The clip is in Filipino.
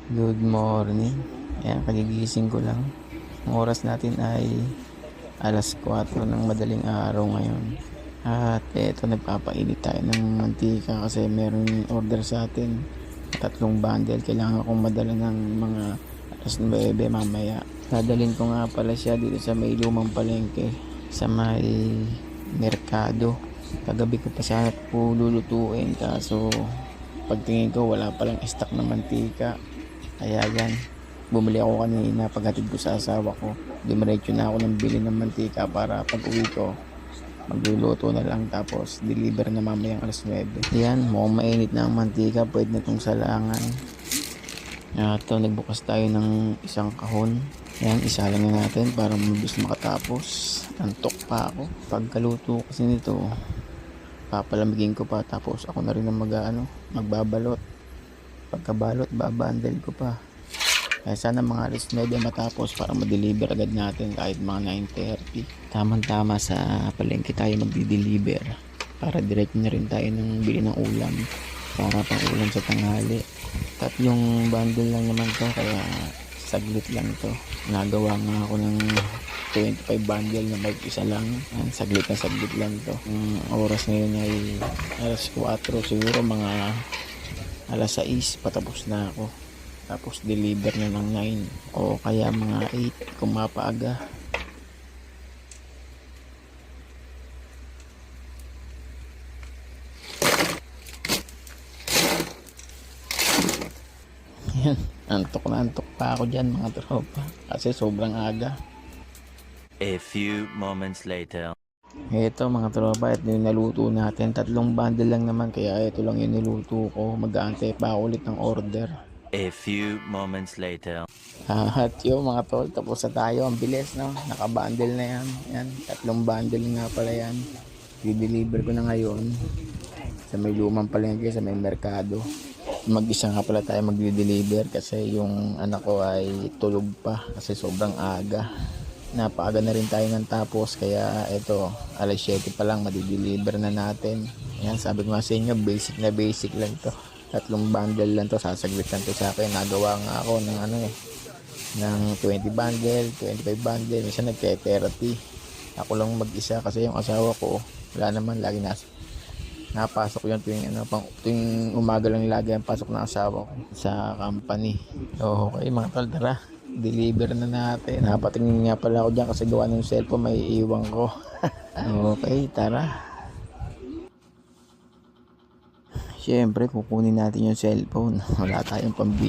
Good morning. Ayan, kagigising ko lang. Ang oras natin ay alas 4 ng madaling araw ngayon. At eto, nagpapainit tayo ng mantika kasi meron order sa atin. 3 bundle. Kailangan kong madala ng mga alas 9 mamaya. Dadalhin ko nga pala siya dito sa may lumang palengke sa may merkado. Kagabi ko pa sana po lulutuin kaso pagtingin ko wala palang stock na mantika. Kaya yan, bumili ako kanina paghatid ko sa asawa ko. Dumiretso na ako ng bili ng mantika para pag uwi ko magluluto na lang tapos deliver na mamayang alas 9. Yan, mukhang mainit na ang mantika, pwede na itong salangan. Ito, nagbukas tayo ng isang kahon. Yan, isa lang na natin para mabilis makatapos. Antok pa ako. Pagkaluto kasi nito, papalamigin ko pa tapos ako na rin ang magbabalot. Pagkabalot, babandel ko pa. Kaya sana mga alas 9 matapos para ma-deliver agad natin kahit mga 9:30. Tamang-tama sa palengke tayo magdi-deliver para direct na rin tayo ng bili ng ulam para pang ulam sa tanghali. 3 bundle lang naman to kaya saglit lang to. Nagawa nga ako ng 25 bundle na may isa lang. Saglit lang to. Ang oras ngayon ay alas 4, siguro mga alas 6 patapos na ako, tapos deliver na ng 9 o kaya mga 8 kung mapaaga. Yan, antok pa ako dyan mga tropa kasi sobrang aga. A few moments later. Ito mga tropa, ito yung naluto natin. 3 bundle lang naman kaya ito lang yung niluto ko. Mag-aantay pa ako ulit ng order. A few moments later. At yun mga tol, tapos na tayo. Ang bilis, no? Naka-bundle na yan. Yan, 3 bundle nga pala yan. I-deliver ko na ngayon sa may lumang palengke, sa may merkado. Mag-isa nga pala tayo mag-deliver kasi yung anak ko ay tulog pa kasi sobrang aga. Napaaga na rin tayo ng tapos kaya ito alas 7 pa lang madideliver na natin. Yan, sabi ko nga sa inyo, basic lang to. 3 bundle lang to, sasaglit lang to sa akin. Nagawa nga ako ng ng 20 bundle, 25 bundle, minsan nagke-30. Ako lang mag-isa kasi yung asawa ko wala naman, lagi napasok yun tuwing umaga lang lagi ang pasok ng asawa ko sa company. Okay mga tol, tara deliver na natin. Napatingin nga pala ako dyan kasi gawa ng cellphone may iwan ko. Okay, tara. Siyempre kukunin natin yung cellphone, wala tayong pambili.